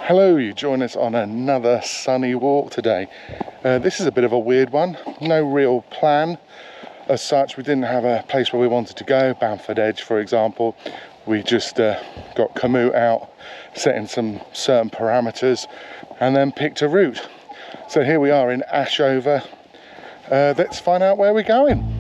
Hello, you join us on another sunny walk today. This is a bit of a weird one. No real plan as such. We didn't have a place where we wanted to go, Bamford Edge for example. We just got Komoot out, setting some certain parameters and then picked a route. So here we are in Ashover. Let's find out where we're going.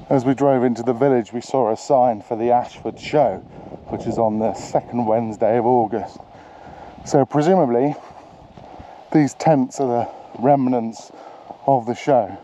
As we drove into the village, we saw a sign for the Ashover Show, which is on the second Wednesday of August. So presumably, these tents are the remnants of the show.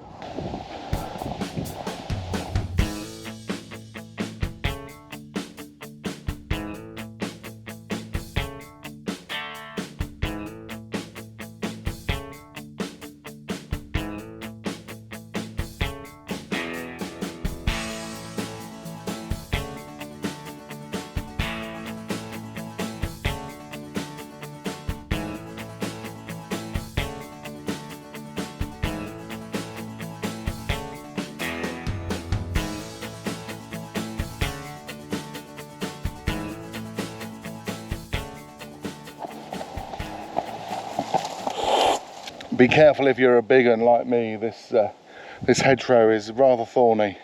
Be careful if you're a big one like me. This hedgerow is rather thorny.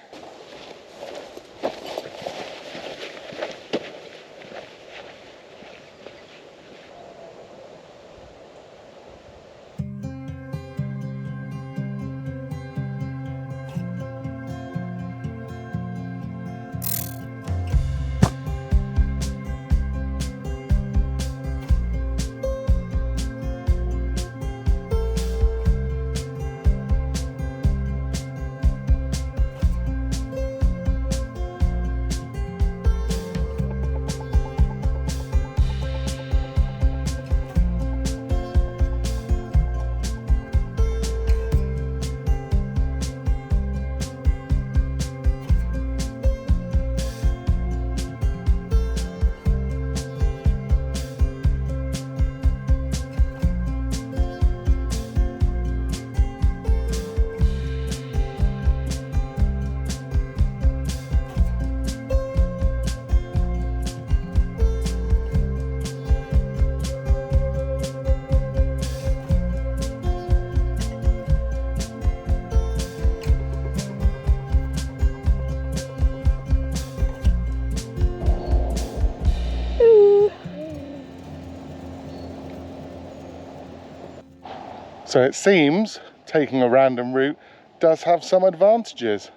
So it seems taking a random route does have some advantages.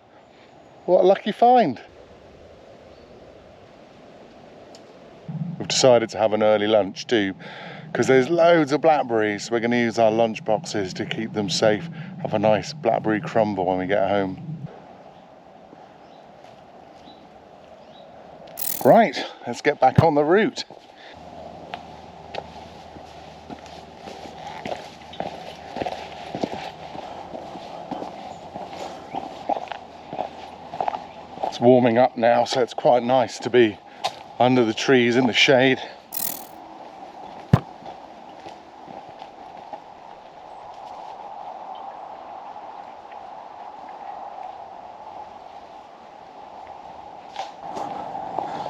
What a lucky find. We've decided to have an early lunch too, because there's loads of blackberries. So we're going to use our lunch boxes to keep them safe. Have a nice blackberry crumble when we get home. Right, let's get back on the route. It's warming up now, so it's quite nice to be under the trees in the shade.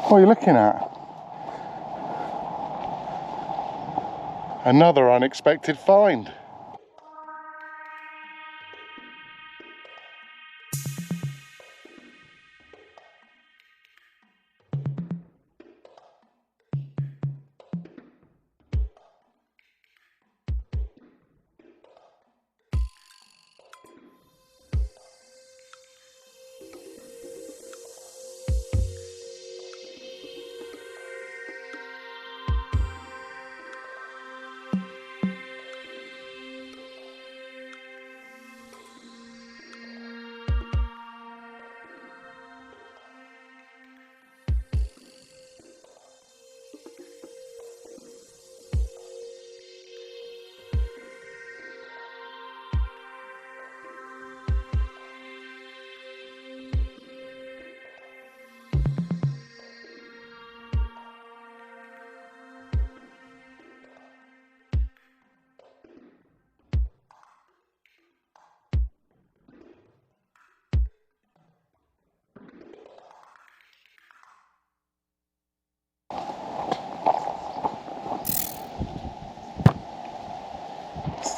What are you looking at? Another unexpected find.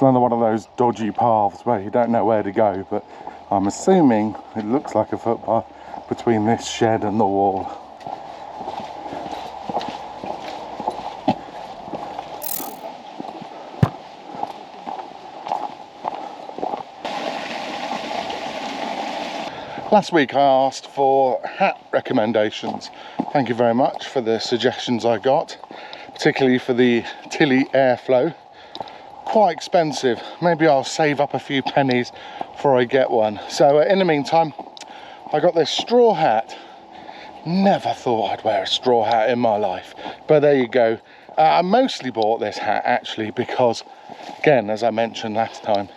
another one of those dodgy paths where you don't know where to go, but I'm assuming it looks like a footpath between this shed and the wall. Last week I asked for hat recommendations. Thank you very much for the suggestions I got, particularly for the Tilly Airflow. Quite expensive. Maybe I'll save up a few pennies before I get one. So in the meantime, I got this straw hat. Never thought I'd wear a straw hat in my life, but there you go. I mostly bought this hat actually because, again, as I mentioned last time,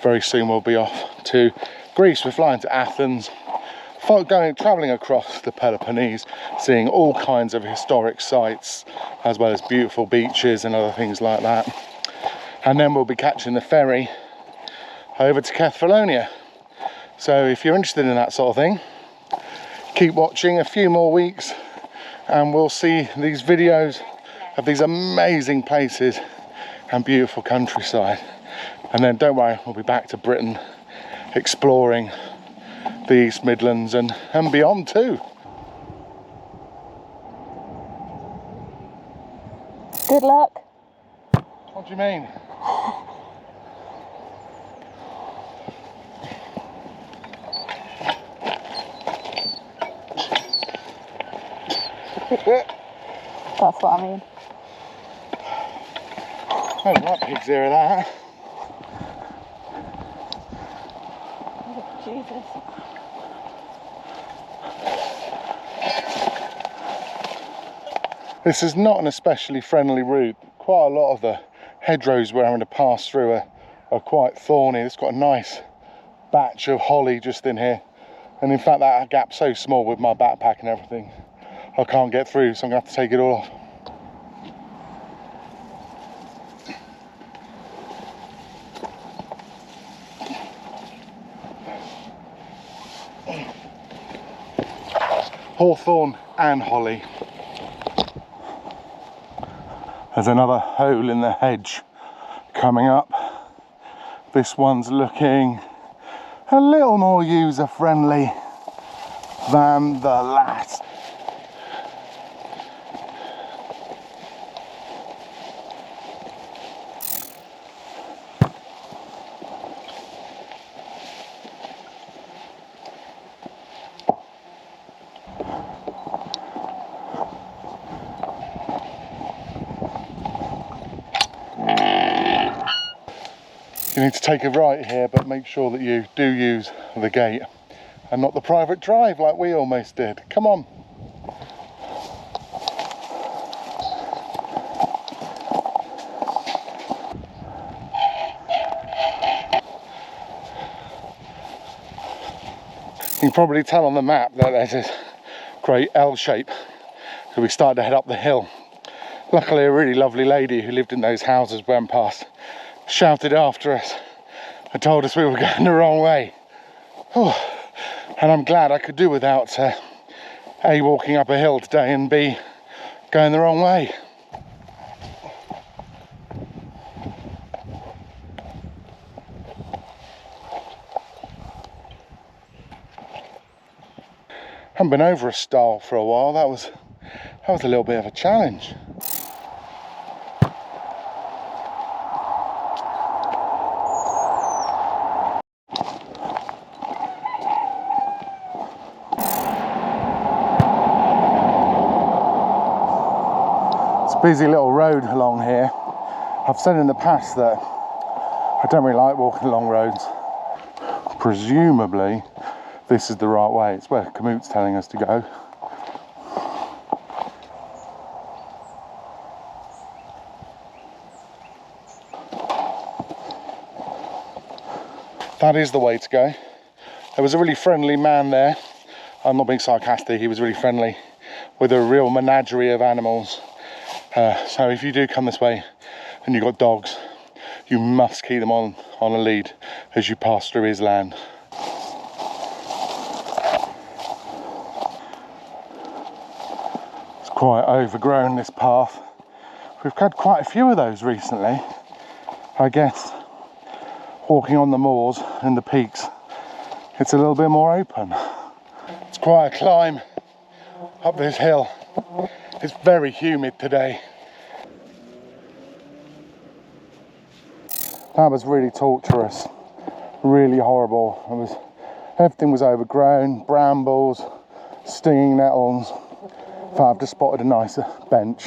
very soon we'll be off to Greece. We're flying to Athens, travelling across the Peloponnese, seeing all kinds of historic sites, as well as beautiful beaches and other things like that. And then we'll be catching the ferry over to Kefalonia. So if you're interested in that sort of thing, keep watching a few more weeks and we'll see these videos of these amazing places and beautiful countryside. And then don't worry, we'll be back to Britain, exploring the East Midlands and beyond too. Good luck. What do you mean? That's what I mean. I don't like pig's ear of that. Oh, Jesus. This is not an especially friendly route. Quite a lot of the hedgerows we're having to pass through are quite thorny. It's got a nice batch of holly just in here. And in fact, that gap's so small with my backpack and everything, I can't get through, so I'm going to have to take it all off. Hawthorn and holly. There's another hole in the hedge coming up. This one's looking a little more user friendly than the last. You need to take a right here, but make sure that you do use the gate and not the private drive like we almost did. Come on. You can probably tell on the map that there's this great L shape. So we started to head up the hill. Luckily a really lovely lady who lived in those houses went past, shouted after us and told us we were going the wrong way. Oh, and I'm glad I could do without A, walking up a hill today, and B, going the wrong way. Haven't been over a stile for a while. That was a little bit of a challenge. Busy little road along here. I've said in the past that I don't really like walking along roads. Presumably this is the right way. It's where Komoot's telling us to go. That is the way to go. There was a really friendly man there. I'm not being sarcastic, he was really friendly, with a real menagerie of animals. So if you do come this way and you've got dogs, you must keep them on a lead as you pass through his land. It's quite overgrown, this path. We've had quite a few of those recently. I guess walking on the moors and the peaks, it's a little bit more open. It's quite a climb up this hill. It's very humid today. That was really torturous, really horrible. Everything was overgrown, brambles, stinging nettles. I've just spotted a nicer bench.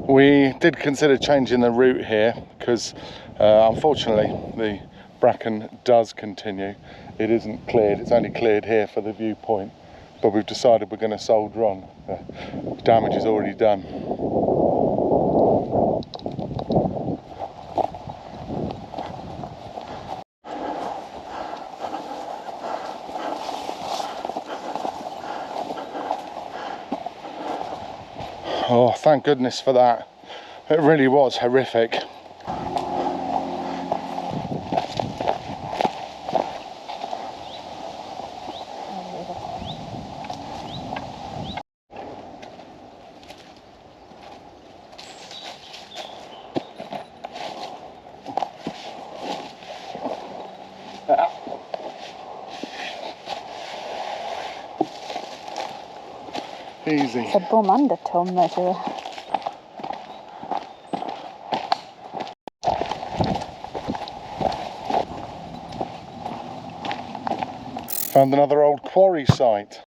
We did consider changing the route here because unfortunately the bracken does continue. It isn't cleared, it's only cleared here for the viewpoint, but we've decided we're going to soldier on. The damage is already done. Oh, thank goodness for that. It really was horrific. Easy. It's a bum and a ton measure. Found another old quarry site.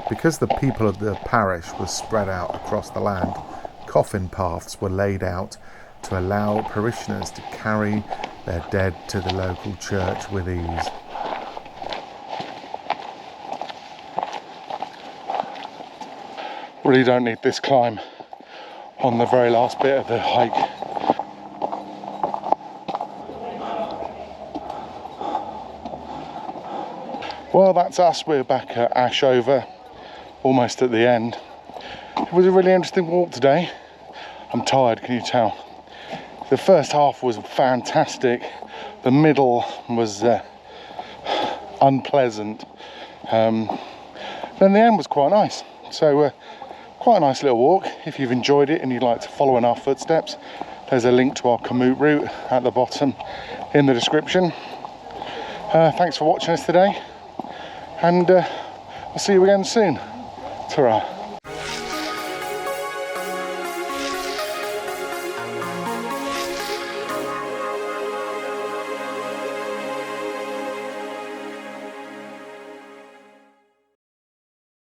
Because the people of the parish were spread out across the land, coffin paths were laid out to allow parishioners to carry their dead to the local church with ease. Really don't need this climb on the very last bit of the hike. Well, that's us. We're back at Ashover, almost at the end. It was a really interesting walk today. I'm tired, can you tell? The first half was fantastic. The middle was unpleasant. Then the end was quite nice. So quite a nice little walk. If you've enjoyed it and you'd like to follow in our footsteps, there's a link to our Komoot route at the bottom in the description. Thanks for watching us today, and I'll see you again soon. Ta-ra.